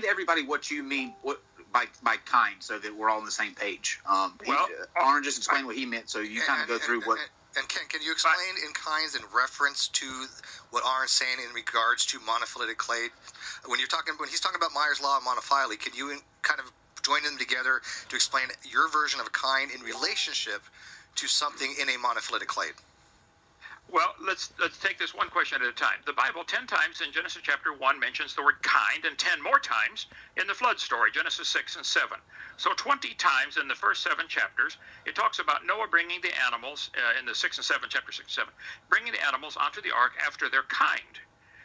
everybody what you mean by kind, so that we're all on the same page. Arron just explained what he meant, so you kind of go through what. And can you explain in kinds in reference to what Arron's saying in regards to monophyletic clade? When he's talking about Meyer's law of monophyly, can you kind of join them together to explain your version of a kind in relationship to something in a monophyletic clade? Well, let's take this one question at a time. The Bible 10 times in Genesis chapter 1 mentions the word kind, and 10 more times in the flood story, Genesis 6 and 7. So 20 times in the first 7 chapters, it talks about Noah bringing the animals, in the 6 and 7, chapter 6 and 7, bringing the animals onto the ark after their kind.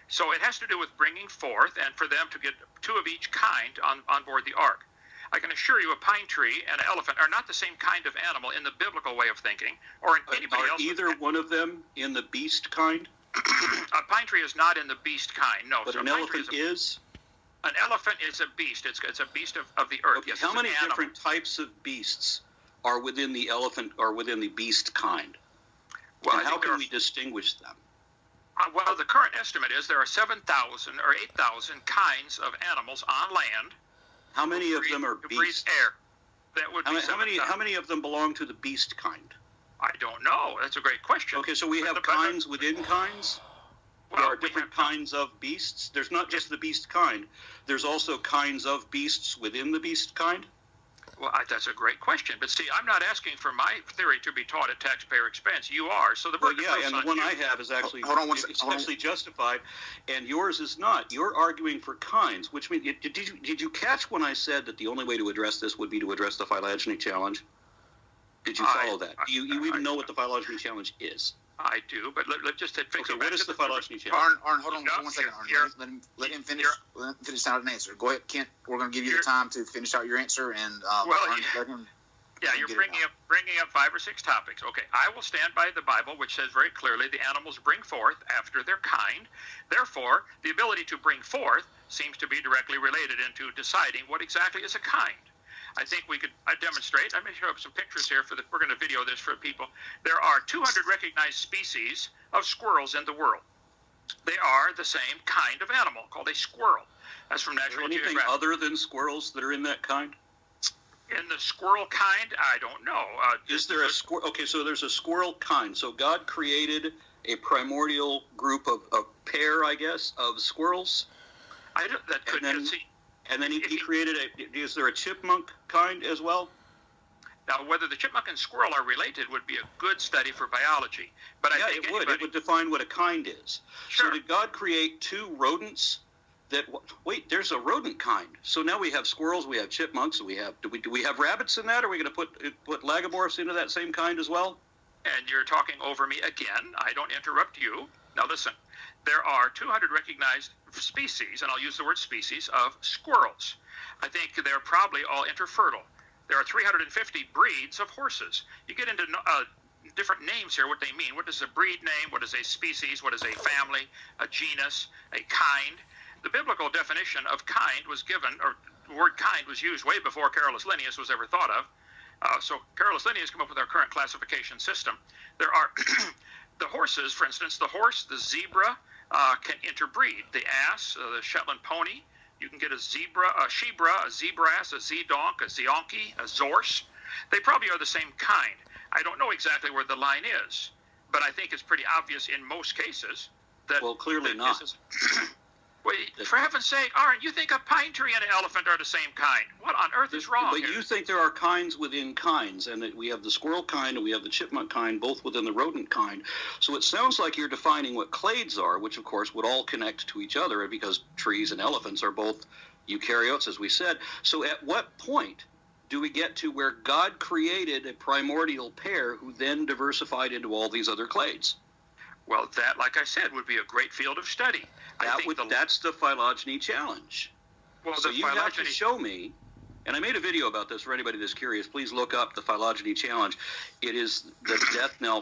So it has to do with bringing forth, and for them to get 2 of each kind on board the ark. I can assure you a pine tree and an elephant are not the same kind of animal in the biblical way of thinking, or in anybody else. Are either one of them in the beast kind? A pine tree is not in the beast kind, no. But an elephant is? An elephant is a beast. It's a beast of the earth. Okay, yes, how many different types of beasts are within the elephant or within the beast kind? Well, and how can we distinguish them? Well, the current estimate is there are 7,000 or 8,000 kinds of animals on land. How many of them are beasts? Air. That would be how many of them belong to the beast kind? I don't know. That's a great question. Okay, so we have kinds within kinds? Well, there are different kinds of beasts? There's not just the beast kind. There's also kinds of beasts within the beast kind? Well, that's a great question. But see, I'm not asking for my theory to be taught at taxpayer expense. You are. So the and the one I have is actually actually justified, and yours is not. You're arguing for kinds, which means did you catch when I said that the only way to address this would be to address the phylogeny challenge? Did you follow that? Do you even know what the phylogeny challenge is? I do, but let's just fix it. What is the phylogeny challenge? Arron, hold on 1 second, Arron. Let him finish. Let him finish out an answer. Go ahead, Kent. We're going to give you the time to finish out your answer, and let him. Yeah, you're bringing up 5 or 6 topics. Okay, I will stand by the Bible, which says very clearly the animals bring forth after their kind. Therefore, the ability to bring forth seems to be directly related into deciding what exactly is a kind. I think we could demonstrate. I'm going to show up some pictures here. We're going to video this for people. There are 200 recognized species of squirrels in the world. They are the same kind of animal called a squirrel. That's from National Geographic. Anything other than squirrels that are in that kind? In the squirrel kind, I don't know. Is there a squirrel? Okay, so there's a squirrel kind. So God created a primordial group of pair, I guess, of squirrels. And then he created is there a chipmunk kind as well? Now, whether the chipmunk and squirrel are related would be a good study for biology. But I think it would define what a kind is. Sure. So did God create 2 rodents that, wait, there's a rodent kind. So now we have squirrels, we have chipmunks, do we have rabbits in that? Are we going to put lagomorphs into that same kind as well? And you're talking over me again. I don't interrupt you. Now listen, there are 200 recognized species, and I'll use the word species, of squirrels. I think they're probably all interfertile. There are 350 breeds of horses. You get into different names here, what they mean. What is a breed name? What is a species? What is a family? A genus? A kind? The biblical definition of kind was given, or the word kind was used way before Carolus Linnaeus was ever thought of. So Carolus Linnaeus came up with our current classification system. There are the horses, for instance, the horse, the zebra can interbreed. The ass, the Shetland pony, you can get a zebra, a shebra, a zebrass, a zedonk, a zeonki, a zorse. They probably are the same kind. I don't know exactly where the line is, but I think it's pretty obvious in most cases that. Well, clearly not. Well, for heaven's sake, Arron, you think a pine tree and an elephant are the same kind. What on earth is wrong here? But you think there are kinds within kinds, and that we have the squirrel kind and we have the chipmunk kind, both within the rodent kind. So it sounds like you're defining what clades are, which, of course, would all connect to each other because trees and elephants are both eukaryotes, as we said. So at what point do we get to where God created a primordial pair who then diversified into all these other clades? Well, that, like I said, would be a great field of study. That's the phylogeny challenge. Well, so you have to show me, and I made a video about this for anybody that's curious. Please look up the phylogeny challenge. It is the death knell